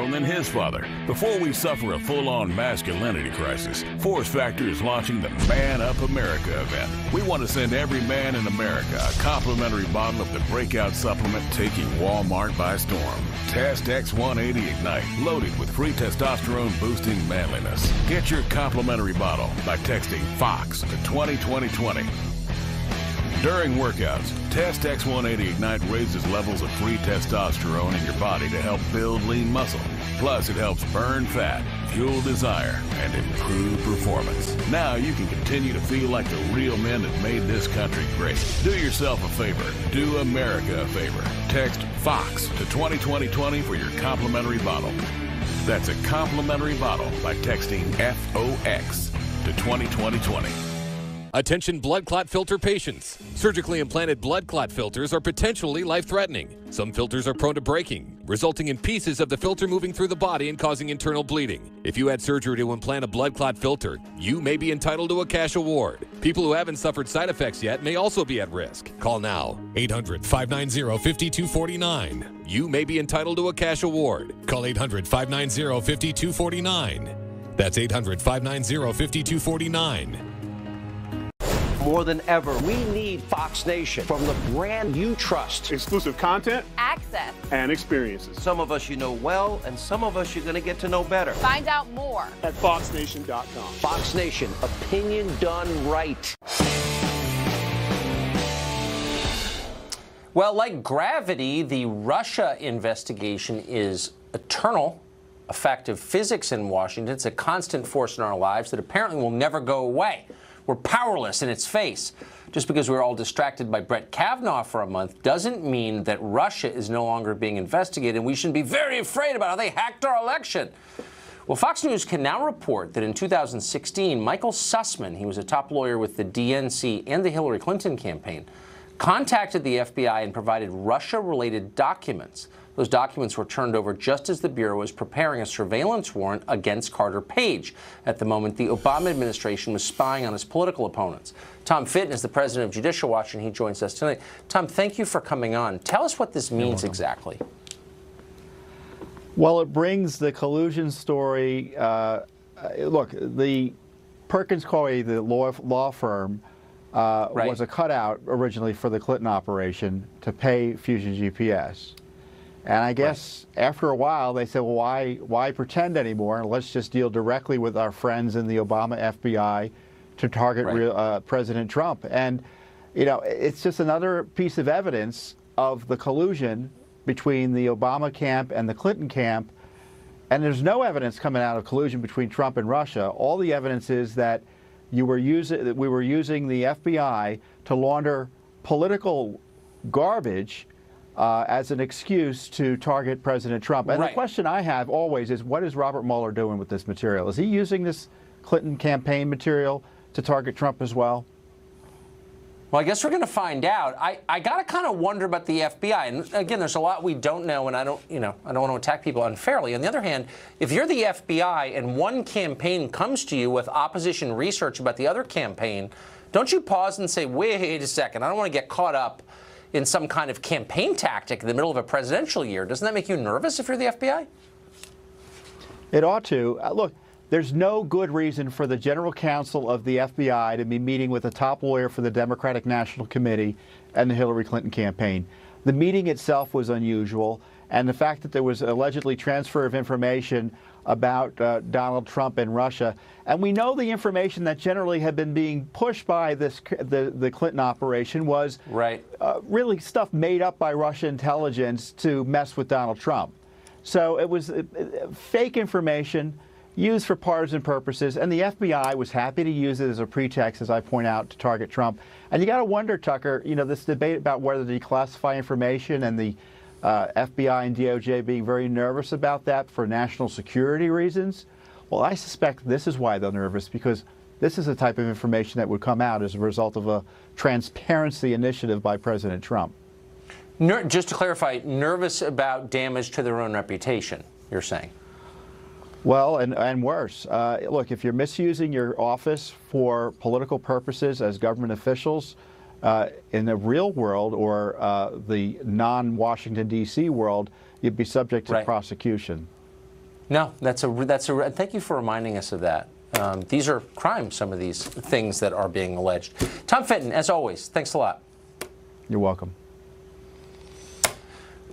testosterone than his father. Before we suffer a full-on masculinity crisis, Force Factor is launching the Man Up America event. We want to send every man in America a complimentary bottle of the breakout supplement taking Walmart by storm. Test X180 Ignite, loaded with free testosterone-boosting manliness. Get your complimentary bottle by texting FOX to 202020. During workouts, Test X180 Ignite raises levels of free testosterone in your body to help build lean muscle. Plus, it helps burn fat, fuel desire, and improve performance. Now you can continue to feel like the real men that made this country great. Do yourself a favor. Do America a favor. Text FOX to 202020 for your complimentary bottle. That's a complimentary bottle by texting FOX to 202020. Attention blood clot filter patients. Surgically implanted blood clot filters are potentially life-threatening. Some filters are prone to breaking, resulting in pieces of the filter moving through the body and causing internal bleeding. If you had surgery to implant a blood clot filter, you may be entitled to a cash award. People who haven't suffered side effects yet may also be at risk. Call now, 800-590-5249. You may be entitled to a cash award. Call 800-590-5249. That's 800-590-5249. More than ever, we need Fox Nation from the brand you trust. Exclusive content, access, and experiences. Some of us you know well, and some of us you're going to get to know better. Find out more at foxnation.com. Fox Nation, opinion done right. Well, like gravity, the Russia investigation is eternal. A fact of physics in Washington. It's a constant force in our lives that apparently will never go away. We're powerless in its face. Just because we were all distracted by Brett Kavanaugh for a month doesn't mean that Russia is no longer being investigated, and we shouldn't be very afraid about how they hacked our election. Well, Fox News can now report that in 2016, Michael Sussman, he was a top lawyer with the DNC and the Hillary Clinton campaign, contacted the FBI and provided Russia-related documents. Those documents were turned over just as the Bureau was preparing a surveillance warrant against Carter Page. At the moment, the Obama administration was spying on his political opponents. Tom Fitton is the president of Judicial Watch, and he joins us tonight. Tom, thank you for coming on. Tell us what this means exactly. Well, it brings the collusion story. Look, the Perkins Coie, the law firm, was a cutout originally for the Clinton operation to pay Fusion GPS. And I guess after a while they said, well, why pretend anymore? Let's just deal directly with our friends in the Obama FBI to target President Trump. And, you know, it's just another piece of evidence of the collusion between the Obama camp and the Clinton camp. And there's no evidence coming out of collusion between Trump and Russia. All the evidence is that we were using the FBI to launder political garbage as an excuse to target President Trump. And the question I have always is, what is Robert Mueller doing with this material? Is he using this Clinton campaign material to target Trump as well? Well, I guess we're going to find out. I got to kind of wonder about the FBI. And again, there's a lot we don't know, and I don't want to attack people unfairly. On the other hand, if you're the FBI and one campaign comes to you with opposition research about the other campaign, don't you pause and say, wait a second, I don't want to get caught up in some kind of campaign tactic in the middle of a presidential year? Doesn't that make you nervous if you're the FBI? It ought to. Look, there's no good reason for the general counsel of the FBI to be meeting with a top lawyer for the Democratic National Committee and the Hillary Clinton campaign. The meeting itself was unusual, and the fact that there was allegedly transfer of information about Donald Trump and Russia. And we know the information that generally had been being pushed by the Clinton operation was really stuff made up by Russia intelligence to mess with Donald Trump. So it was fake information used for partisan purposes, and the FBI was happy to use it as a pretext, as I point out, to target Trump. And you got to wonder, Tucker, you know, this debate about whether to declassify information and the FBI and DOJ being very nervous about that for national security reasons. Well, I suspect this is why they're nervous, because this is the type of information that would come out as a result of a transparency initiative by President Trump. Just to clarify, nervous about damage to their own reputation, you're saying? Well, and worse. Look, if you're misusing your office for political purposes as government officials, in the real world or the non-Washington, D.C. world, you'd be subject to prosecution. No, that's a. Thank you for reminding us of that. These are crimes, some of these things that are being alleged. Tom Fitton, as always, thanks a lot. You're welcome.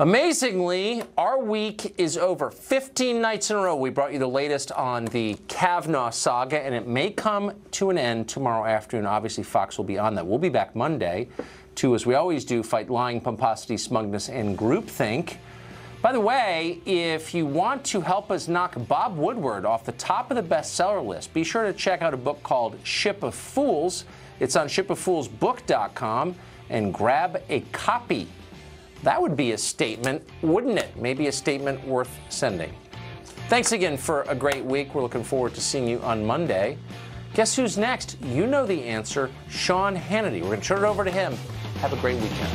Amazingly, our week is over. 15 nights in a row, we brought you the latest on the Kavanaugh saga, and it may come to an end tomorrow afternoon. Obviously, Fox will be on that. We'll be back Monday to, as we always do, fight lying, pomposity, smugness, and groupthink. By the way, if you want to help us knock Bob Woodward off the top of the bestseller list, be sure to check out a book called Ship of Fools. It's on shipoffoolsbook.com, and grab a copy. That would be a statement, wouldn't it? Maybe a statement worth sending. Thanks again for a great week. We're looking forward to seeing you on Monday. Guess who's next? You know the answer, Sean Hannity. We're going to turn it over to him. Have a great weekend.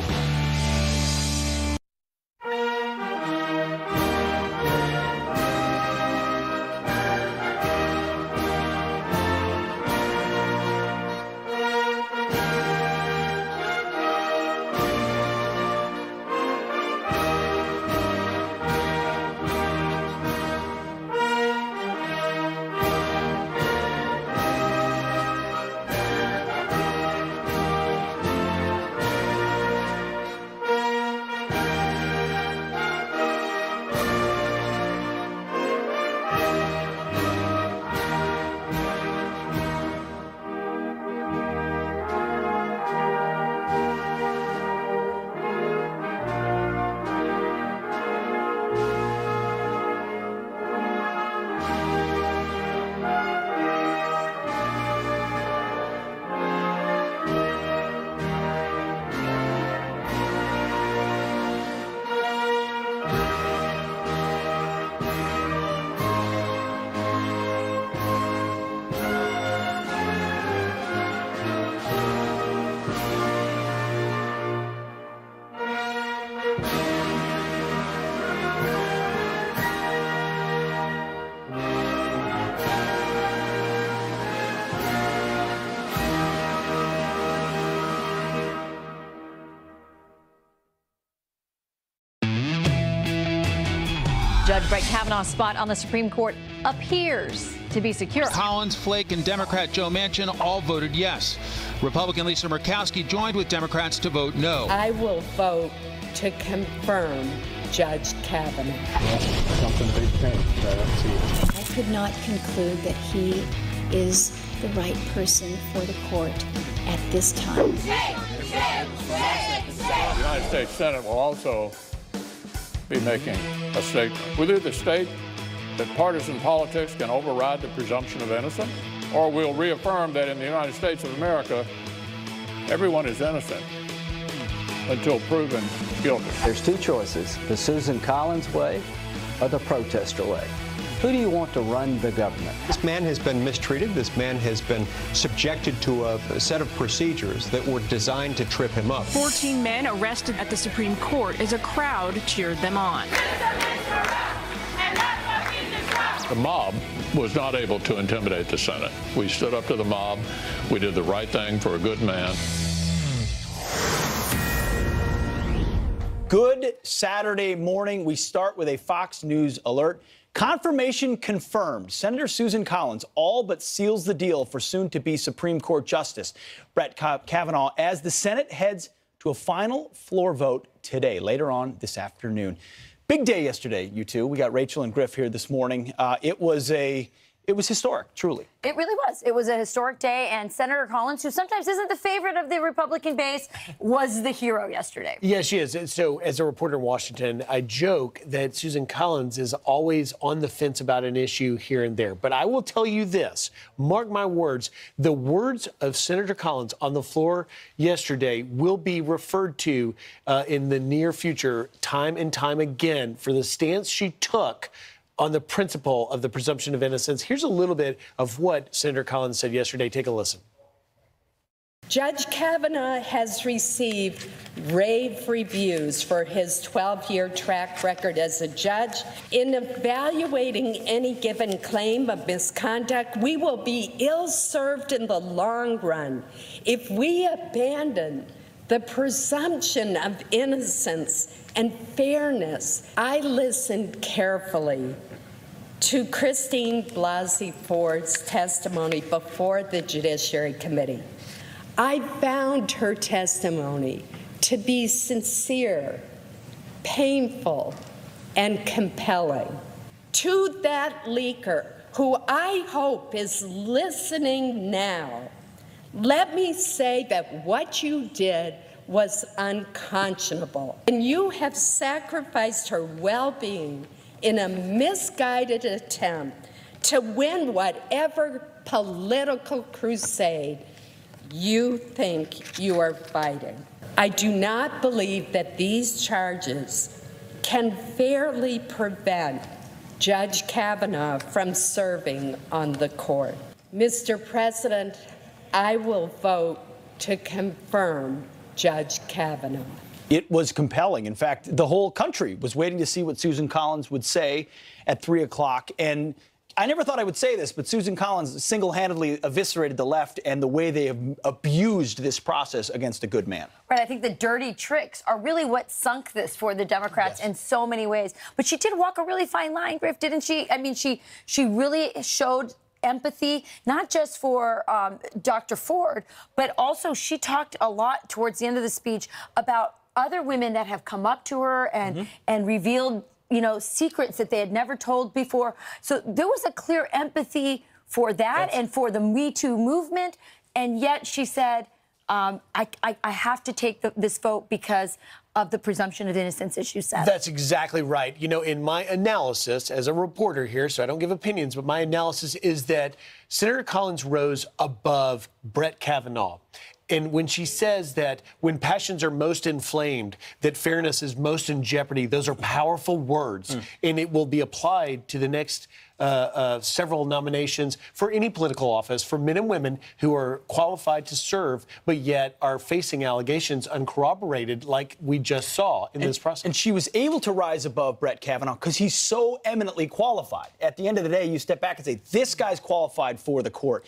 Judge Brett Kavanaugh's spot on the Supreme Court appears to be secure. Collins, Flake, and Democrat Joe Manchin all voted yes. Republican Lisa Murkowski joined with Democrats to vote no. I will vote to confirm Judge Kavanaugh. Well, something big changed. I don't see it. I could not conclude that he is the right person for the court at this time. The United States Senate will also be making a statement. We'll either state that partisan politics can override the presumption of innocence, or we'll reaffirm that in the United States of America, everyone is innocent until proven guilty. There's two choices, the Susan Collins way or the protester way. Who do you want to run the government? This man has been mistreated. This man has been subjected to a set of procedures that were designed to trip him up. 14 men arrested at the Supreme Court as a crowd cheered them on. The mob was not able to intimidate the Senate. We stood up to the mob. We did the right thing for a good man. Good Saturday morning. We start with a Fox News alert. Confirmation confirmed. Senator Susan Collins all but seals the deal for soon-to-be Supreme Court Justice Brett Kavanaugh as the Senate heads to a final floor vote today, later on this afternoon. Big day yesterday, you two. We got Rachel and Griff here this morning. It was historic, truly. It really was. It was a historic day, and Senator Collins, who sometimes isn't the favorite of the Republican base, was the hero yesterday. Yeah, she is. So as a reporter in Washington, I joke that Susan Collins is always on the fence about an issue here and there. But I will tell you this, mark my words, the words of Senator Collins on the floor yesterday will be referred to in the near future time and time again for the stance she took on the principle of the presumption of innocence. Here's a little bit of what Senator Collins said yesterday. Take a listen. Judge Kavanaugh has received rave reviews for his 12-year track record as a judge. In evaluating any given claim of misconduct, we will be ill-served in the long run if we abandon the presumption of innocence and fairness. I listened carefully to Christine Blasey Ford's testimony before the Judiciary Committee. I found her testimony to be sincere, painful, and compelling. To that leaker, who I hope is listening now, let me say that what you did was unconscionable, and you have sacrificed her well-being in a misguided attempt to win whatever political crusade you think you are fighting. I do not believe that these charges can fairly prevent Judge Kavanaugh from serving on the court. Mr. President, I will vote to confirm Judge Kavanaugh. It was compelling. In fact, the whole country was waiting to see what Susan Collins would say at 3 o'clock. And I never thought I would say this, but Susan Collins single-handedly eviscerated the left and the way they have abused this process against a good man. Right. I think the dirty tricks are really what sunk this for the Democrats in so many ways. But she did walk a really fine line, Griff, didn't she? I mean, she really showed empathy, not just for Dr. Ford, but also she talked a lot towards the end of the speech about other women that have come up to her and revealed, you know, secrets that they had never told before. So there was a clear empathy for that and for the Me Too movement. And yet she said, I have to take this vote because of the presumption of innocence, as you said. That's exactly right. You know, in my analysis as a reporter here, so I don't give opinions, but my analysis is that Senator Collins rose above Brett Kavanaugh. And when she says that when passions are most inflamed, that fairness is most in jeopardy, those are powerful words. And it will be applied to the next several nominations for any political office for men and women who are qualified to serve, but yet are facing allegations uncorroborated like we just saw in this process. And she was able to rise above Brett Kavanaugh because he's so eminently qualified. At the end of the day, you step back and say, this guy's qualified for the court.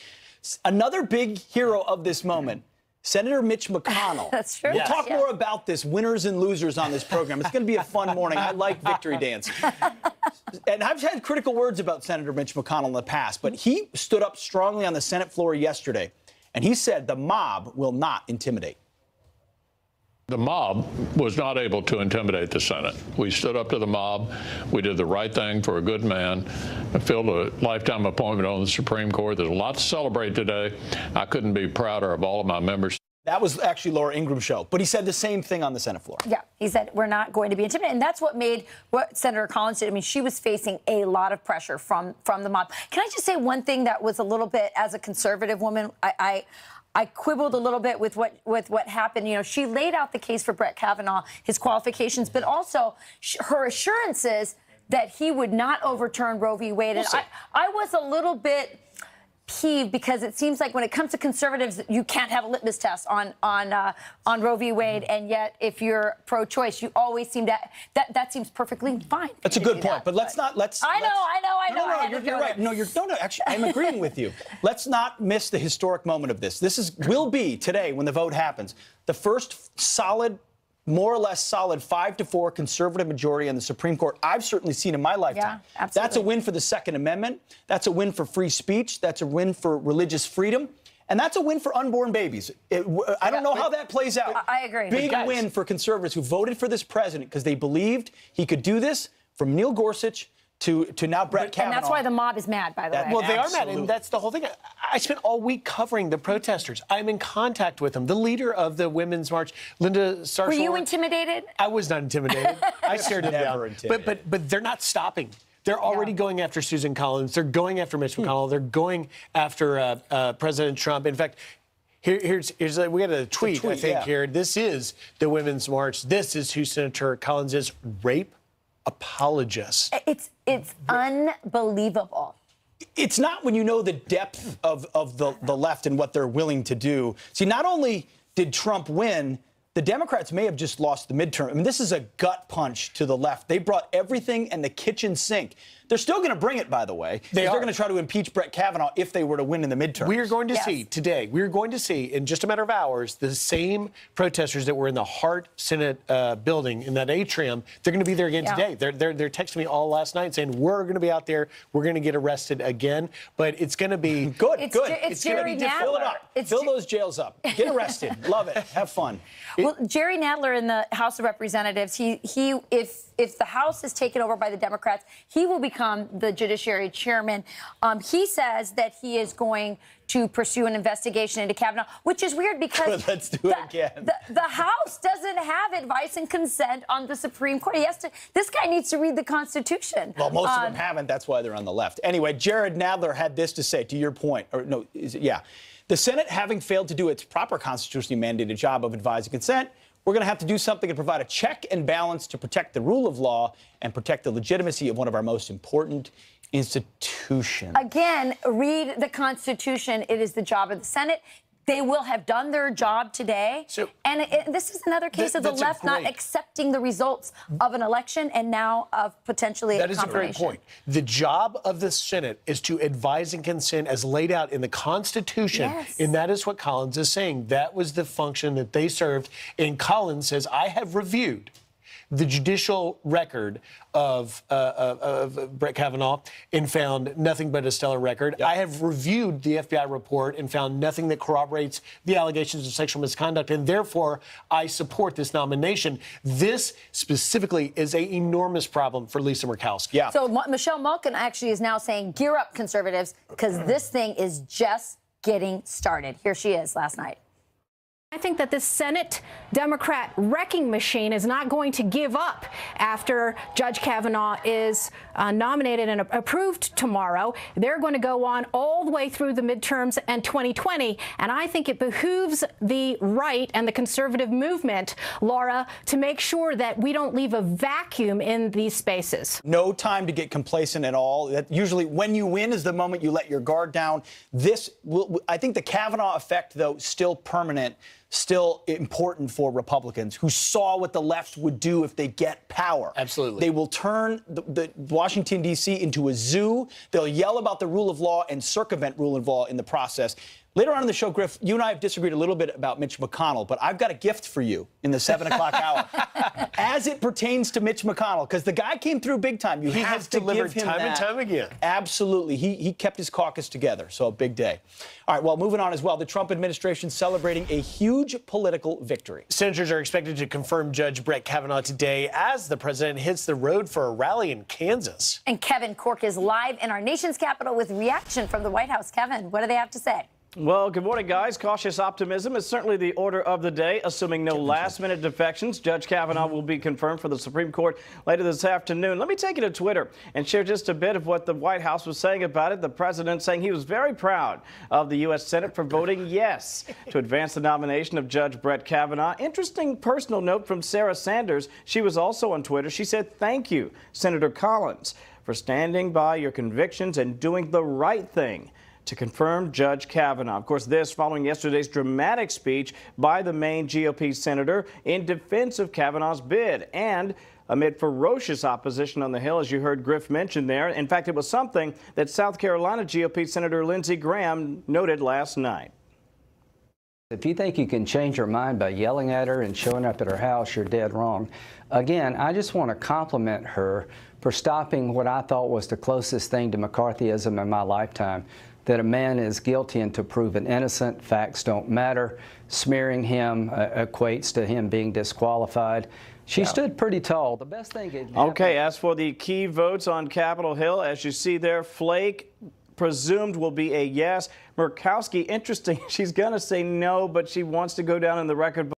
Another big hero of this moment, Senator Mitch McConnell. That's true. We'll talk more about this, winners and losers, on this program. It's going to be a fun morning. I like victory dance. And I've had critical words about Senator Mitch McConnell in the past, but he stood up strongly on the Senate floor yesterday, and he said the mob will not intimidate. The mob was not able to intimidate the Senate. We stood up to the mob. We did the right thing for a good man. I filled a lifetime appointment on the Supreme Court. There's a lot to celebrate today. I couldn't be prouder of all of my members. That was actually Laura Ingraham's show, but he said the same thing on the Senate floor. Yeah, he said we're not going to be intimidated, and that's what made what Senator Collins did. I mean, she was facing a lot of pressure from the mob. Can I just say one thing that was a little bit, as a conservative woman, I quibbled a little bit with what happened. You know, she laid out the case for Brett Kavanaugh, his qualifications, but also her assurances that he would not overturn Roe v. Wade. And I was a little bit peeved because it seems like when it comes to conservatives, you can't have a litmus test on Roe v. Wade, and yet if you're pro-choice, you always seem to that seems perfectly fine. That's a good point, but let's. I know. You're right. No, actually, I'm agreeing with you. Let's not miss the historic moment of this. This will be today when the vote happens, the first solid, more or less solid 5-4 conservative majority on the Supreme Court I've certainly seen in my lifetime. Yeah, absolutely. That's a win for the Second Amendment. That's a win for free speech. That's a win for religious freedom. And that's a win for unborn babies. I don't know how that plays out. I agree. Big win for conservatives who voted for this president because they believed he could do this, from Neil Gorsuch to now Brett Kavanaugh. And that's why the mob is mad, by the way. Well, they are mad, and that's the whole thing. I spent all week covering the protesters. I'm in contact with them. The leader of the Women's March, Linda Sarsour. Were you intimidated? I was not intimidated. I stared it down. But they're not stopping. They're already going after Susan Collins. They're going after Mitch McConnell. They're going after President Trump. In fact, here's we got a tweet I think here. This is the Women's March. This is who Senator Collins is. Rape apologist. It's unbelievable. It's not when you know the depth of the left and what they're willing to do. See, not only did Trump win, the Democrats may have just lost the midterm. I mean, this is a gut punch to the left. They brought everything and the kitchen sink They're still going to bring it, by the way. They're going to try to impeach Brett Kavanaugh if they were to win in the midterms. We are going to see today, we're going to see in just a matter of hours, the same protesters that were in the Hart Senate building in that atrium, they're going to be there again today. They're texting me all last night saying, we're going to be out there, we're going to get arrested again, but it's going to be good. It's Jerry Nadler. Fill it up. Fill those jails up. Get arrested. Love it. Have fun. Well, Jerry Nadler in the House of Representatives, if the House is taken over by the Democrats, he will become the Judiciary Chairman. He says that he is going to pursue an investigation into Kavanaugh, which is weird because let's do it again. The House doesn't have advice and consent on the Supreme Court. This guy needs to read the Constitution. Well, most of them haven't. That's why they're on the left. Anyway, Jared Nadler had this to say, to your point. Or no, the Senate, having failed to do its proper constitutionally mandated job of advising consent, we're going to have to do something to provide a check and balance to protect the rule of law and protect the legitimacy of one of our most important institutions. Again, read the Constitution. It is the job of the Senate. They will have done their job today. And this is another case of the left not accepting the results of an election and now of potentially a confirmation. That is a great point. The job of the Senate is to advise and consent as laid out in the Constitution. Yes. And that is what Collins is saying. That was the function that they served. And Collins says, I have reviewed the judicial record of Brett Kavanaugh and found nothing but a stellar record. Yep. I have reviewed the FBI report and found nothing that corroborates the allegations of sexual misconduct, and therefore I support this nomination. This specifically is an enormous problem for Lisa Murkowski. Yeah. So Michelle Malkin actually is now saying, gear up, conservatives, because this thing is just getting started. Here she is last night. I think that this Senate Democrat wrecking machine is not going to give up after Judge Kavanaugh is nominated and approved tomorrow. They're going to go on all the way through the midterms and 2020. And I think it behooves the right and the conservative movement, Laura, to make sure that we don't leave a vacuum in these spaces. No time to get complacent at all. That usually when you win is the moment you let your guard down. I think the Kavanaugh effect, though, still permanent, still important for Republicans who saw what the left would do if they get power. Absolutely. They will turn the Washington, D.C. into a zoo. They'll yell about the rule of law and circumvent rule of law in the process. Later on in the show, Griff, you and I have disagreed a little bit about Mitch McConnell, but I've got a gift for you in the 7 o'clock hour as it pertains to Mitch McConnell, because the guy came through big time. He has delivered time and time again. Absolutely. He kept his caucus together, so a big day. All right, well, moving on as well, the Trump administration celebrating a huge political victory. Senators are expected to confirm Judge Brett Kavanaugh today as the president hits the road for a rally in Kansas. And Kevin Corke is live in our nation's capital with reaction from the White House. Kevin, what do they have to say? Well, good morning, guys. Cautious optimism is certainly the order of the day. Assuming no last-minute defections, Judge Kavanaugh will be confirmed for the Supreme Court later this afternoon. Let me take you to Twitter and share just a bit of what the White House was saying about it. The president saying he was very proud of the U.S. Senate for voting yes to advance the nomination of Judge Brett Kavanaugh. Interesting personal note from Sarah Sanders. She was also on Twitter. She said, "Thank you, Senator Collins, for standing by your convictions and doing the right thing to confirm Judge Kavanaugh." Of course, this following yesterday's dramatic speech by the Maine GOP senator in defense of Kavanaugh's bid and amid ferocious opposition on the Hill, as you heard Griff mention there. In fact, it was something that South Carolina GOP Senator Lindsey Graham noted last night. If you think you can change her mind by yelling at her and showing up at her house, you're dead wrong. Again, I just want to compliment her for stopping what I thought was the closest thing to McCarthyism in my lifetime. That a man is guilty until proven innocent. Facts don't matter. Smearing him equates to him being disqualified. She stood pretty tall. The best thing it happened. Okay, as for the key votes on Capitol Hill, as you see there, Flake presumed will be a yes. Murkowski, interesting, she's going to say no, but she wants to go down in the record